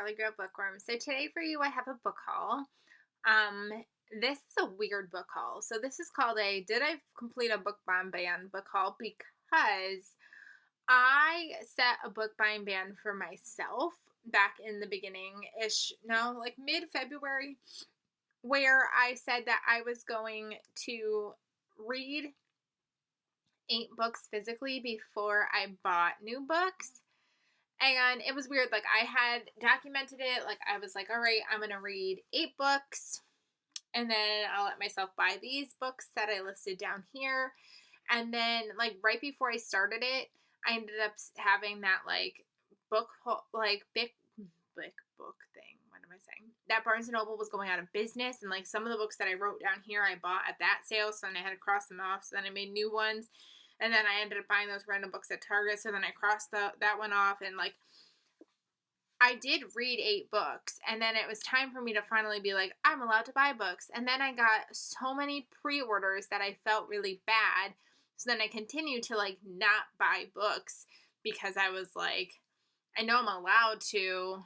Valley Girl Bookworm. So today for you I have a book haul. Um this is a weird book haul. So this is called a Did I Complete a Book Buying Ban book haul, because I set a book buying ban for myself back in the beginning ish, no, like mid-February, where I said that I was going to read 8 books physically before I bought new books. And it was weird. Like, I had documented it. Like, I was like, all right, I'm going to read 8 books. And then I'll let myself buy these books that I listed down here. And then, like, right before I started it, I ended up having that, like, big book thing. What am I saying? That Barnes & Noble was going out of business. And, like, some of the books that I wrote down here, I bought at that sale. So then I had to cross them off. So then I made new ones. And then I ended up buying those random books at Target. So then I crossed that one off. And, like, I did read 8 books. And then it was time for me to finally be like, I'm allowed to buy books. And then I got so many pre-orders that I felt really bad. So then I continued to, like, not buy books because I was like, I know I'm allowed to,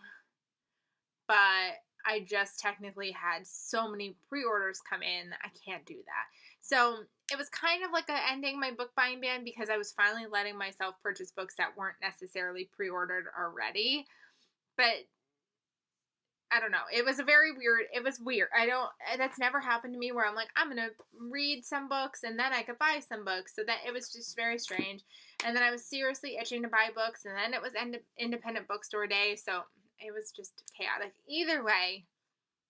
but I just technically had so many pre-orders come in. I can't do that. So it was kind of like ending my book buying ban because I was finally letting myself purchase books that weren't necessarily pre-ordered already. But I don't know. It was weird. That's never happened to me where I'm like, I'm going to read some books and then I could buy some books. So that it was just very strange. And then I was seriously itching to buy books, and then it was independent bookstore day. So it was just chaotic. Either way,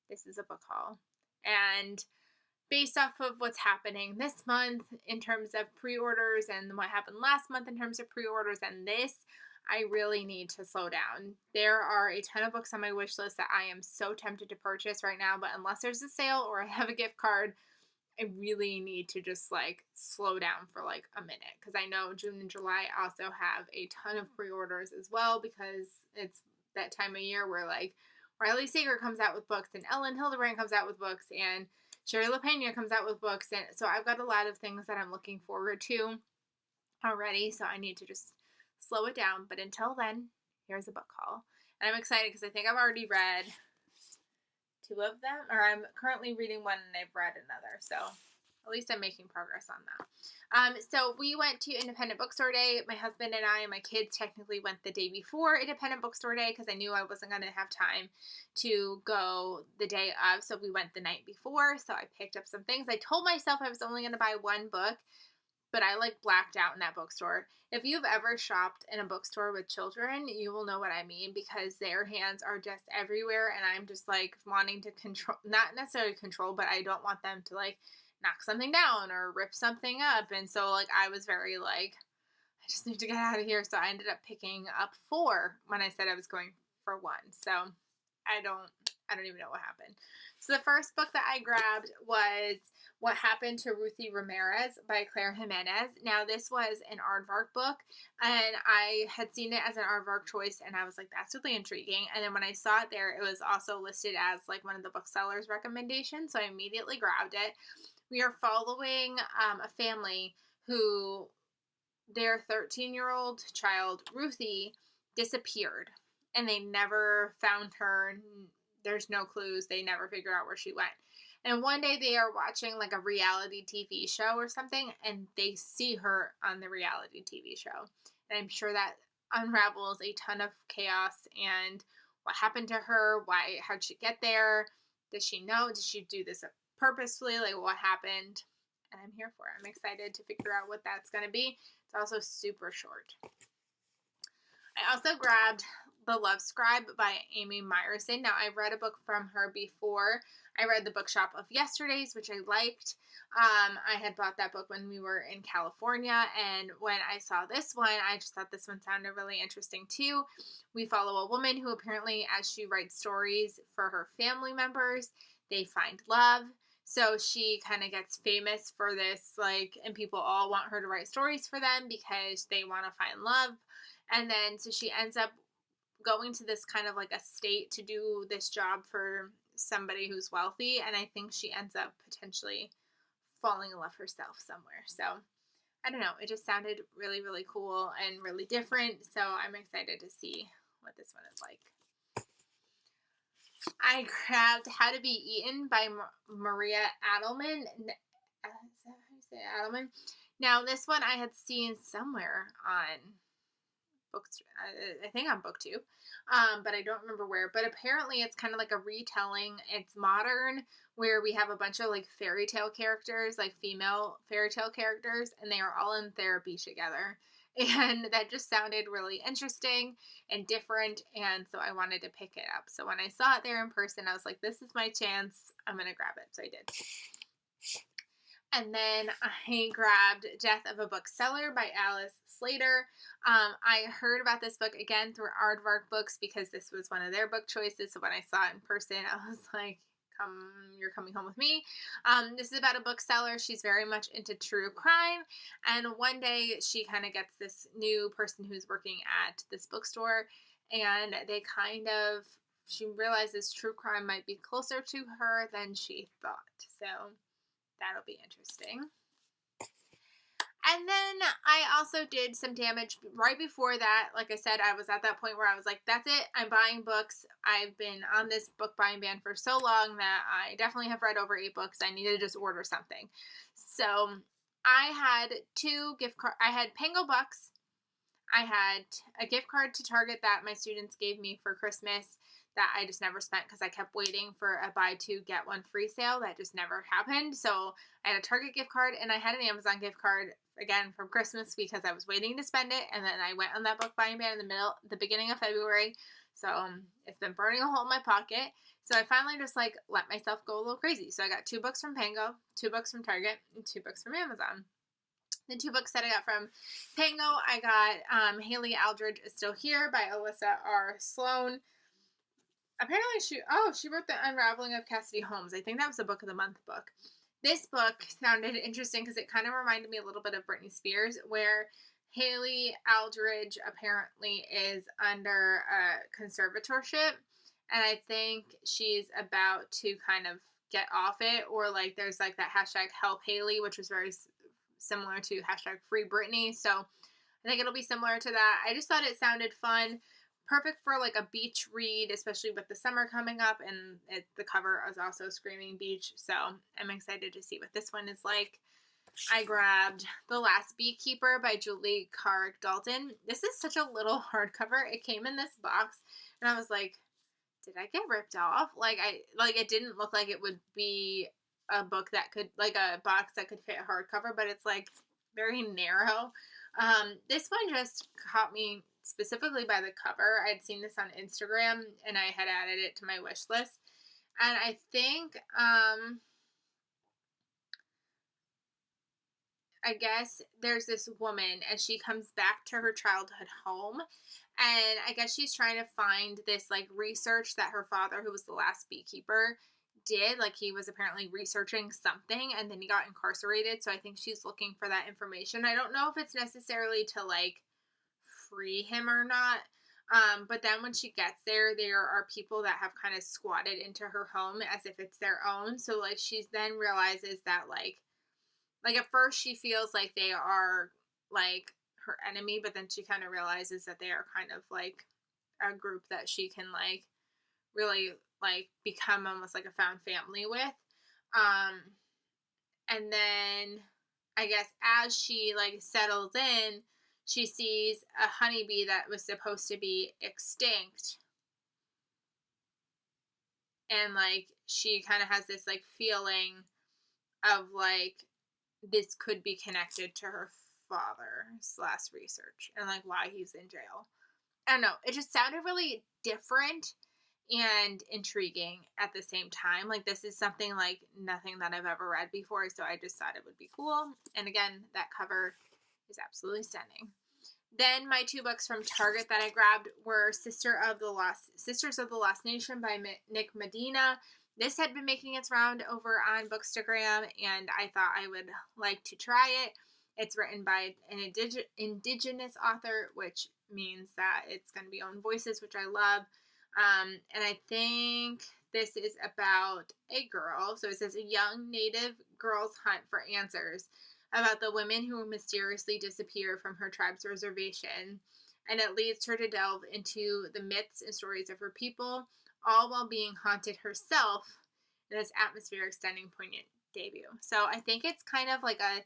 this is a book haul. And based off of what's happening this month in terms of pre-orders and what happened last month in terms of pre-orders and this, I really need to slow down. There are a ton of books on my wish list that I am so tempted to purchase right now, but unless there's a sale or I have a gift card, I really need to just, like, slow down for, like, a minute, because I know June and July also have a ton of pre-orders as well, because it's that time of year where, like, Riley Sager comes out with books and Ellen Hildebrand comes out with books and Sherry LaPena comes out with books, and so I've got a lot of things that I'm looking forward to already, so I need to just slow it down. But until then, here's a book haul. And I'm excited because I think I've already read 2 of them, or I'm currently reading one and I've read another, so at least I'm making progress on that. So we went to Independent Bookstore Day. My husband and I and my kids technically went the day before Independent Bookstore Day because I knew I wasn't going to have time to go the day of, so we went the night before. So I picked up some things. I told myself I was only going to buy 1 book, but I, like, blacked out in that bookstore. If you've ever shopped in a bookstore with children, you will know what I mean, because their hands are just everywhere, and I'm just, like, wanting to control, not necessarily control, but I don't want them to, like, knock something down or rip something up. And so, like, I was very, like, I just need to get out of here. So I ended up picking up 4 when I said I was going for 1. So I don't even know what happened. So the first book that I grabbed was What Happened to Ruthie Ramirez by Claire Jimenez. Now, this was an Aardvark book, and I had seen it as an Aardvark choice, and I was like, that's really intriguing. And then when I saw it there, it was also listed as, like, one of the booksellers' recommendations, so I immediately grabbed it. We are following a family who their 13-year-old child, Ruthie, disappeared, and they never found her. There's no clues. They never figured out where she went. And one day they are watching, like, a reality TV show or something, and they see her on the reality TV show. And I'm sure that unravels a ton of chaos and what happened to her, how'd she get there, does she know, did she do this purposefully, like, what happened? And I'm here for it. I'm excited to figure out what that's going to be. It's also super short. I also grabbed The Love Scribe by Amy Myerson. Now, I've read a book from her before. I read The Bookshop of Yesterdays, which I liked. I had bought that book when we were in California, and when I saw this one, I just thought this one sounded really interesting too. We follow a woman who apparently, as she writes stories for her family members, they find love. So she kind of gets famous for this, like, and people all want her to write stories for them because they want to find love. And then, so she ends up going to this kind of, like, a state to do this job for somebody who's wealthy, and I think she ends up potentially falling in love herself somewhere. So I don't know, it just sounded really, really cool and really different, so I'm excited to see what this one is like. I grabbed How to Be Eaten by Maria Adelman. Is that how you say it? Adelman? Now, this one I had seen somewhere on books, I think on BookTube, but I don't remember where. But apparently, it's kind of like a retelling. It's modern, where we have a bunch of like fairy tale characters, like female fairy tale characters, and they are all in therapy together. And that just sounded really interesting and different, and so I wanted to pick it up. So when I saw it there in person, I was like, "This is my chance. I'm gonna grab it." So I did. And then I grabbed Death of a Bookseller by Alice Slater. I heard about this book again through Aardvark Books because this was one of their book choices. So when I saw it in person, I was like, you're coming home with me. This is about a bookseller. She's very much into true crime. And one day she kind of gets this new person who's working at this bookstore. And she realizes true crime might be closer to her than she thought. So that'll be interesting. And then I also did some damage right before that. Like I said, I was at that point where I was like, that's it. I'm buying books. I've been on this book buying ban for so long that I definitely have read over 8 books. I need to just order something. So I had 2 gift cards. I had Pango Bucks. I had a gift card to Target that my students gave me for Christmas that I just never spent because I kept waiting for a buy 2 get 1 free sale that just never happened. So I had a Target gift card and I had an Amazon gift card again from Christmas because I was waiting to spend it, and then I went on that book buying ban in the beginning of February. So it's been burning a hole in my pocket. So I finally just like let myself go a little crazy. So I got 2 books from Pango, 2 books from Target, and 2 books from Amazon. The 2 books that I got from Pango, I got Haley Aldridge Is Still Here by Alyssa R. Sloan. Apparently she wrote The Unraveling of Cassidy Holmes. I think that was a Book of the Month book. This book sounded interesting because it kind of reminded me a little bit of Britney Spears, where Haley Aldridge apparently is under a conservatorship, and I think she's about to kind of get off it, or like there's like that hashtag Help Haley, which was very similar to hashtag Free Britney. So I think it'll be similar to that. I just thought it sounded fun. Perfect for like a beach read, especially with the summer coming up, and the cover is also screaming beach, so I'm excited to see what this one is like. I grabbed The Last Beekeeper by Julie Carrick Dalton. This is such a little hardcover. It came in this box, and I was like, did I get ripped off? It didn't look like it would be a book that could, like a box that could fit a hardcover, but it's like very narrow. This one just caught me specifically by the cover. I'd seen this on Instagram and I had added it to my wish list. And I think, I guess there's this woman and she comes back to her childhood home, and I guess she's trying to find this like research that her father, who was the last beekeeper, did. Like he was apparently researching something and then he got incarcerated. So I think she's looking for that information. I don't know if it's necessarily to like free him or not. But then when she gets there are people that have kind of squatted into her home as if it's their own. So like she then realizes that like at first she feels like they are like her enemy, but then she kind of realizes that they are kind of like a group that she can like really like become almost like a found family with. And then I guess as she like settles in, she sees a honeybee that was supposed to be extinct. And like she kind of has this like feeling of like this could be connected to her father's last research and like why he's in jail. I don't know. It just sounded really different and intriguing at the same time. Like this is something like nothing that I've ever read before, so I just thought it would be cool. And again, that cover is absolutely stunning. Then my 2 books from Target that I grabbed were Sisters of the Lost Nation by Nick Medina. This had been making its round over on Bookstagram, and I thought I would like to try it. It's written by an indigenous author, which means that it's going to be own voices, which I love. And I think this is about a girl. So it says a young Native girl's hunt for answers about the women who mysteriously disappear from her tribe's reservation. And it leads her to delve into the myths and stories of her people, all while being haunted herself in this atmospheric, stunning, poignant debut. So I think it's kind of like a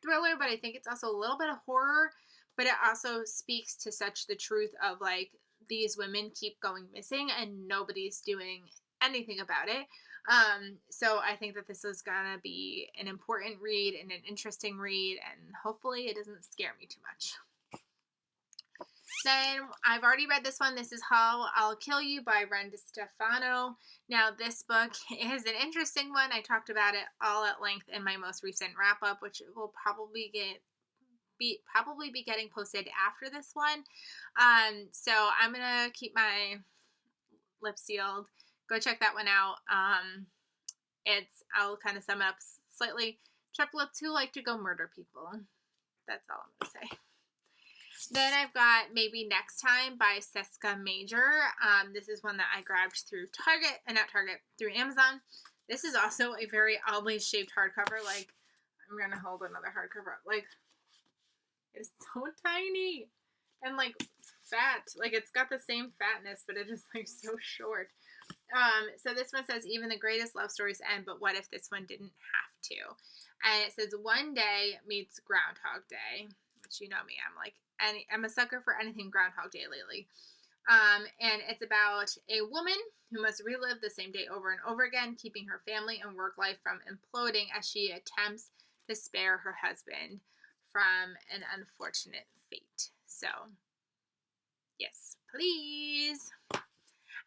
thriller, but I think it's also a little bit of horror, but it also speaks to such the truth of like these women keep going missing and nobody's doing anything about it. So I think that this is gonna be an important read and an interesting read, and hopefully it doesn't scare me too much. Then I've already read this one. This is How I'll Kill You by Ren DeStefano. Now this book is an interesting one. I talked about it all at length in my most recent wrap up, which will probably be getting posted after this one. So I'm gonna keep my lips sealed. Go check that one out. I'll kind of sum it up slightly. Triplets who like to go murder people. That's all I'm gonna say. Then I've got Maybe Next Time by Seska Major. This is one that I grabbed through through Amazon. This is also a very oddly shaped hardcover. Like, I'm going to hold another hardcover up. Like, it's so tiny and like fat. Like, it's got the same fatness, but it is like so short. So this one says, even the greatest love stories end, but what if this one didn't have to? And it says, one day meets Groundhog Day, which you know me, I'm a sucker for anything Groundhog Day lately. And it's about a woman who must relive the same day over and over again, keeping her family and work life from imploding as she attempts to spare her husband from an unfortunate fate. So, yes, please.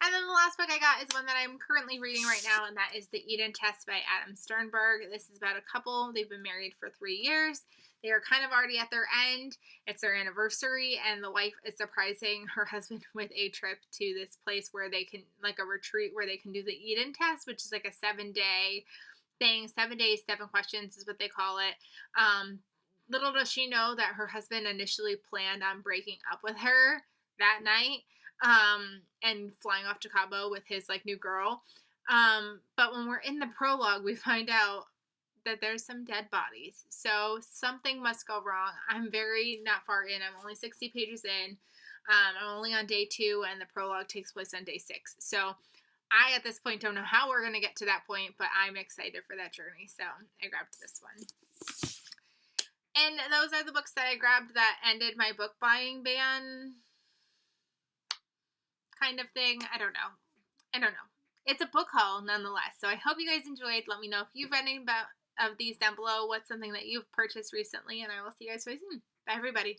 And then the last book I got is one that I'm currently reading right now, and that is The Eden Test by Adam Sternberg. This is about a couple. They've been married for 3 years. They are kind of already at their end. It's their anniversary, and the wife is surprising her husband with a trip to this place where they can, like a retreat where they can do the Eden Test, which is like a 7-day thing. 7 days, 7 questions is what they call it. Little does she know that her husband initially planned on breaking up with her that night. And flying off to Cabo with his like new girl. But when we're in the prologue, we find out that there's some dead bodies. So something must go wrong. I'm very not far in. I'm only 60 pages in. I'm only on day 2, and the prologue takes place on day 6. So I, at this point, don't know how we're going to get to that point, but I'm excited for that journey. So I grabbed this one. And those are the books that I grabbed that ended my book buying ban kind of thing. I don't know. It's a book haul nonetheless. So I hope you guys enjoyed. Let me know if you've read any of these down below. What's something that you've purchased recently, and I will see you guys very soon. Bye, everybody.